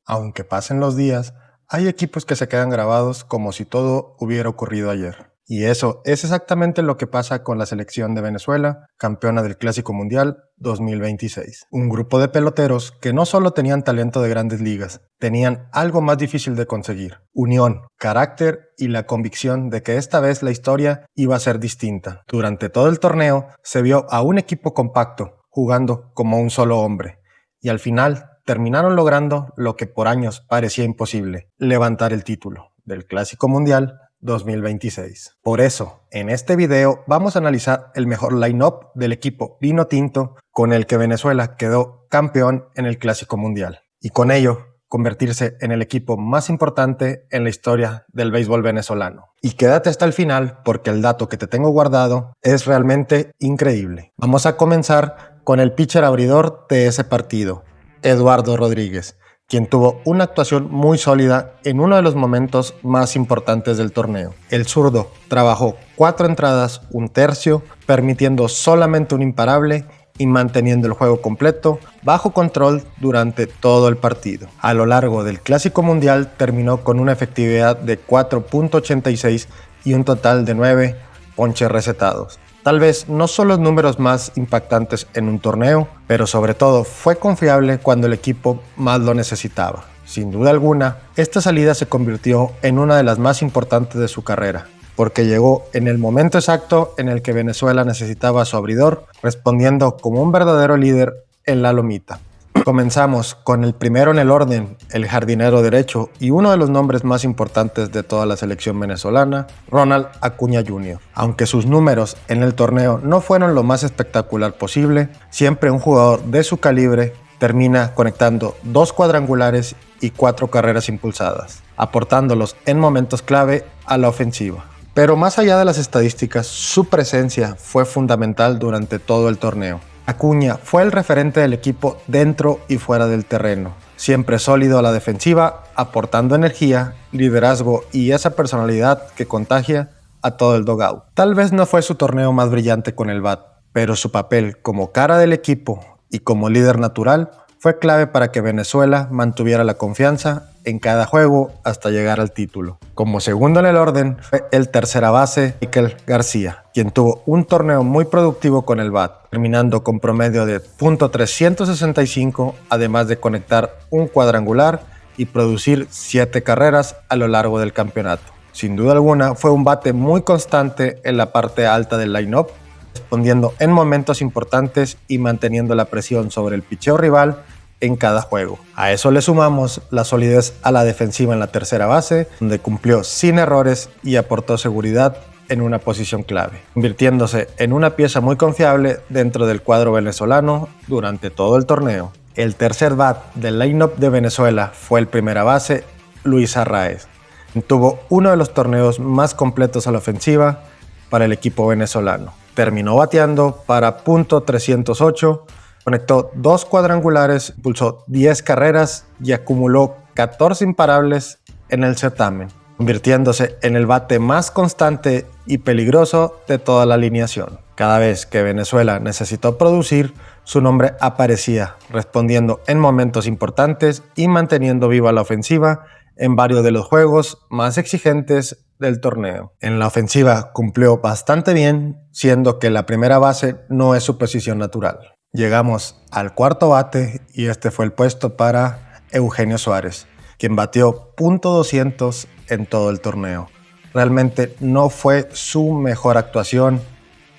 Aunque pasen los días, hay equipos que se quedan grabados como si todo hubiera ocurrido ayer. Y eso es exactamente lo que pasa con la selección de Venezuela, campeona del Clásico Mundial 2026. Un grupo de peloteros que no solo tenían talento de grandes ligas, tenían algo más difícil de conseguir: unión, carácter y la convicción de que esta vez la historia iba a ser distinta. Durante todo el torneo se vio a un equipo compacto, jugando como un solo hombre, y al final terminaron logrando lo que por años parecía imposible: levantar el título del Clásico Mundial 2026. Por eso, en este video vamos a analizar el mejor line-up del equipo vino tinto con el que Venezuela quedó campeón en el Clásico Mundial, y con ello convertirse en el equipo más importante en la historia del béisbol venezolano. Y quédate hasta el final porque el dato que te tengo guardado es realmente increíble. Vamos a comenzar con el pitcher abridor de ese partido, Eduardo Rodríguez, quien tuvo una actuación muy sólida en uno de los momentos más importantes del torneo. El zurdo trabajó 4 entradas, 1/3, permitiendo solamente un imparable y manteniendo el juego completo bajo control durante todo el partido. A lo largo del Clásico Mundial terminó con una efectividad de 4.86 y un total de 9 ponches recetados. Tal vez no son los números más impactantes en un torneo, pero sobre todo fue confiable cuando el equipo más lo necesitaba. Sin duda alguna, esta salida se convirtió en una de las más importantes de su carrera, porque llegó en el momento exacto en el que Venezuela necesitaba a su abridor, respondiendo como un verdadero líder en la lomita. Comenzamos con el primero en el orden, el jardinero derecho y uno de los nombres más importantes de toda la selección venezolana, Ronald Acuña Jr. Aunque sus números en el torneo no fueron lo más espectacular posible, siempre un jugador de su calibre termina conectando 2 cuadrangulares y 4 carreras impulsadas, aportándolos en momentos clave a la ofensiva. Pero más allá de las estadísticas, su presencia fue fundamental durante todo el torneo. Acuña fue el referente del equipo dentro y fuera del terreno, siempre sólido a la defensiva, aportando energía, liderazgo y esa personalidad que contagia a todo el dugout. Tal vez no fue su torneo más brillante con el bat, pero su papel como cara del equipo y como líder natural fue clave para que Venezuela mantuviera la confianza en cada juego hasta llegar al título. Como segundo en el orden fue el tercera base Michael García, quien tuvo un torneo muy productivo con el bat, terminando con promedio de .365, además de conectar un cuadrangular y producir 7 carreras a lo largo del campeonato. Sin duda alguna fue un bate muy constante en la parte alta del line-up, respondiendo en momentos importantes y manteniendo la presión sobre el picheo rival en cada juego. A eso le sumamos la solidez a la defensiva en la tercera base, donde cumplió sin errores y aportó seguridad en una posición clave, convirtiéndose en una pieza muy confiable dentro del cuadro venezolano durante todo el torneo. El tercer bat del line-up de Venezuela fue el primera base Luis Arraez, quien tuvo uno de los torneos más completos a la ofensiva para el equipo venezolano. Terminó bateando para .308, conectó 2 cuadrangulares, impulsó 10 carreras y acumuló 14 imparables en el certamen, convirtiéndose en el bate más constante y peligroso de toda la alineación. Cada vez que Venezuela necesitó producir, su nombre aparecía, respondiendo en momentos importantes y manteniendo viva la ofensiva en varios de los juegos más exigentes del torneo. En la ofensiva cumplió bastante bien, siendo que la primera base no es su posición natural. Llegamos al cuarto bate y este fue el puesto para Eugenio Suárez, quien batió .200 en todo el torneo. Realmente no fue su mejor actuación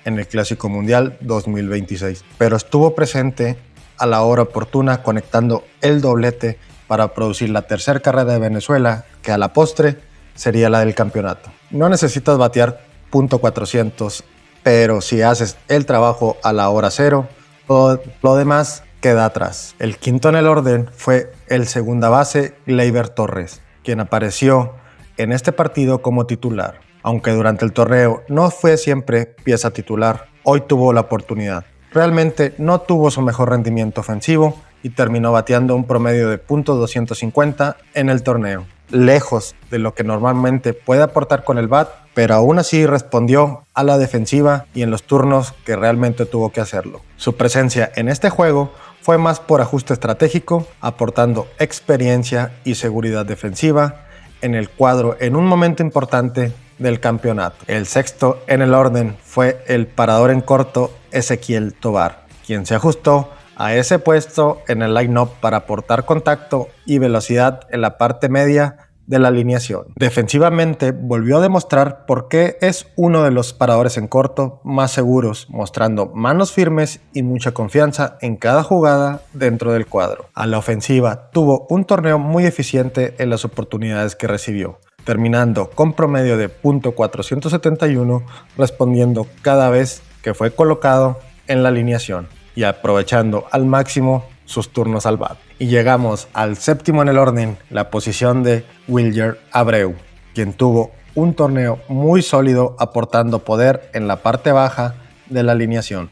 en el Clásico Mundial 2026, pero estuvo presente a la hora oportuna, conectando el doblete para producir la tercera carrera de Venezuela, que a la postre sería la del campeonato. No necesitas batear .400, pero si haces el trabajo a la hora cero, todo lo demás queda atrás. El quinto en el orden fue el segunda base Gleyber Torres, quien apareció en este partido como titular. Aunque durante el torneo no fue siempre pieza titular, hoy tuvo la oportunidad. Realmente no tuvo su mejor rendimiento ofensivo y terminó bateando un promedio de .250 en el torneo, lejos de lo que normalmente puede aportar con el bat, pero aún así respondió a la defensiva y en los turnos que realmente tuvo que hacerlo. Su presencia en este juego fue más por ajuste estratégico, aportando experiencia y seguridad defensiva en el cuadro en un momento importante del campeonato. El sexto en el orden fue el parador en corto Ezequiel Tovar, quien se ajustó a ese puesto en el line-up para aportar contacto y velocidad en la parte media de la alineación. Defensivamente volvió a demostrar por qué es uno de los paradores en corto más seguros, mostrando manos firmes y mucha confianza en cada jugada dentro del cuadro. A la ofensiva tuvo un torneo muy eficiente en las oportunidades que recibió, terminando con promedio de .471, respondiendo cada vez que fue colocado en la alineación y aprovechando al máximo sus turnos al bat. Y llegamos al séptimo en el orden, la posición de Wilyer Abreu, quien tuvo un torneo muy sólido aportando poder en la parte baja de la alineación.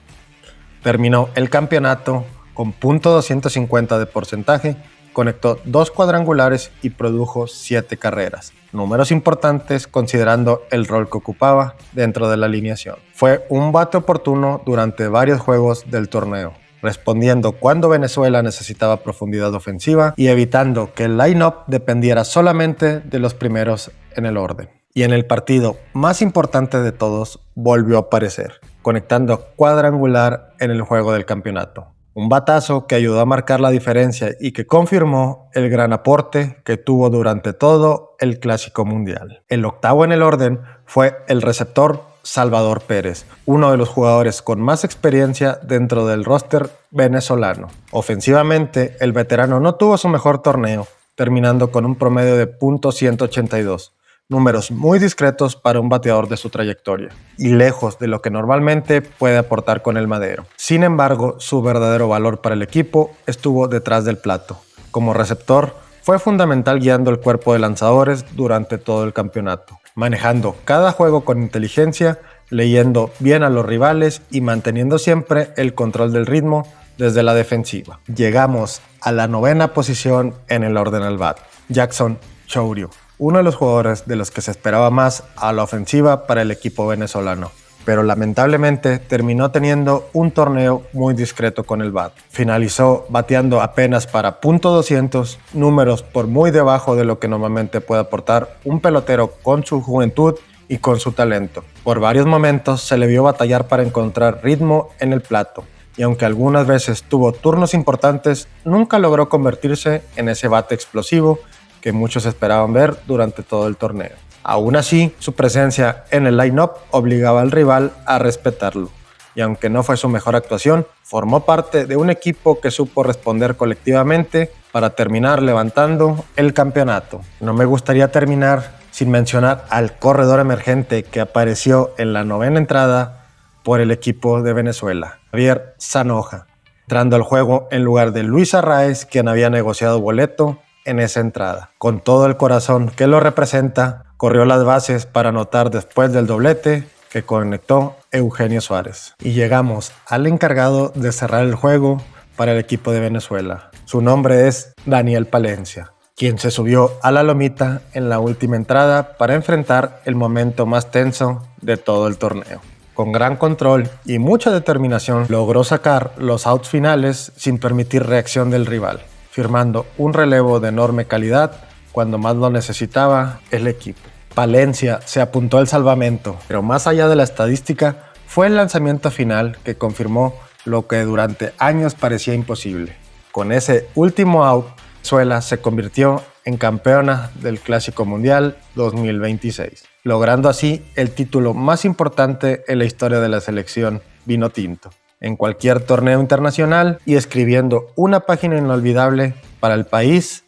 Terminó el campeonato con .250 de porcentaje, conectó 2 cuadrangulares y produjo 7 carreras, números importantes considerando el rol que ocupaba dentro de la alineación. Fue un bate oportuno durante varios juegos del torneo, respondiendo cuando Venezuela necesitaba profundidad ofensiva y evitando que el line-up dependiera solamente de los primeros en el orden. Y en el partido más importante de todos volvió a aparecer, conectando cuadrangular en el juego del campeonato. Un batazo que ayudó a marcar la diferencia y que confirmó el gran aporte que tuvo durante todo el Clásico Mundial. El octavo en el orden fue el receptor Salvador Pérez, uno de los jugadores con más experiencia dentro del roster venezolano. Ofensivamente, el veterano no tuvo su mejor torneo, terminando con un promedio de .182. Números muy discretos para un bateador de su trayectoria y lejos de lo que normalmente puede aportar con el madero. Sin embargo, su verdadero valor para el equipo estuvo detrás del plato. Como receptor, fue fundamental guiando el cuerpo de lanzadores durante todo el campeonato, manejando cada juego con inteligencia, leyendo bien a los rivales y manteniendo siempre el control del ritmo desde la defensiva. Llegamos a la novena posición en el orden al bat, Jackson Chourio, uno de los jugadores de los que se esperaba más a la ofensiva para el equipo venezolano, pero lamentablemente terminó teniendo un torneo muy discreto con el bat. Finalizó bateando apenas para .200, números por muy debajo de lo que normalmente puede aportar un pelotero con su juventud y con su talento. Por varios momentos se le vio batallar para encontrar ritmo en el plato, y aunque algunas veces tuvo turnos importantes, nunca logró convertirse en ese bate explosivo que muchos esperaban ver durante todo el torneo. Aún así, su presencia en el line-up obligaba al rival a respetarlo, y aunque no fue su mejor actuación, formó parte de un equipo que supo responder colectivamente para terminar levantando el campeonato. No me gustaría terminar sin mencionar al corredor emergente que apareció en la novena entrada por el equipo de Venezuela, Javier Zanoja, entrando al juego en lugar de Luis Arraez, quien había negociado boleto en esa entrada. Con todo el corazón que lo representa, corrió las bases para anotar después del doblete que conectó Eugenio Suárez. Y llegamos al encargado de cerrar el juego para el equipo de Venezuela. Su nombre es Daniel Palencia, quien se subió a la lomita en la última entrada para enfrentar el momento más tenso de todo el torneo. Con gran control y mucha determinación, logró sacar los outs finales sin permitir reacción del rival, firmando un relevo de enorme calidad cuando más lo necesitaba el equipo. Palencia se apuntó al salvamento, pero más allá de la estadística, fue el lanzamiento final que confirmó lo que durante años parecía imposible. Con ese último out, Venezuela se convirtió en campeona del Clásico Mundial 2026, logrando así el título más importante en la historia de la selección vinotinto en cualquier torneo internacional y escribiendo una página inolvidable para el país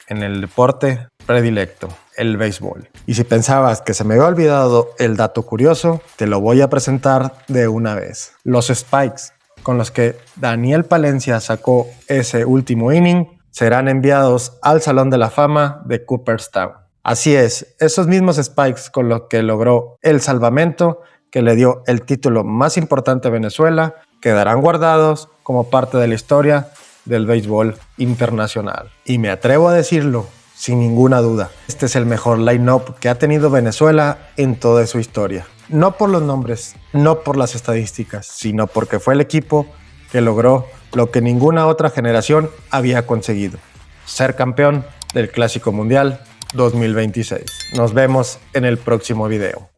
en el deporte predilecto, el béisbol. Y si pensabas que se me había olvidado el dato curioso, te lo voy a presentar de una vez. Los spikes con los que Daniel Palencia sacó ese último inning serán enviados al Salón de la Fama de Cooperstown. Así es, esos mismos spikes con los que logró el salvamento que le dio el título más importante a Venezuela quedarán guardados como parte de la historia del béisbol internacional. Y me atrevo a decirlo sin ninguna duda, este es el mejor line-up que ha tenido Venezuela en toda su historia. No por los nombres, no por las estadísticas, sino porque fue el equipo que logró lo que ninguna otra generación había conseguido: ser campeón del Clásico Mundial 2026. Nos vemos en el próximo video.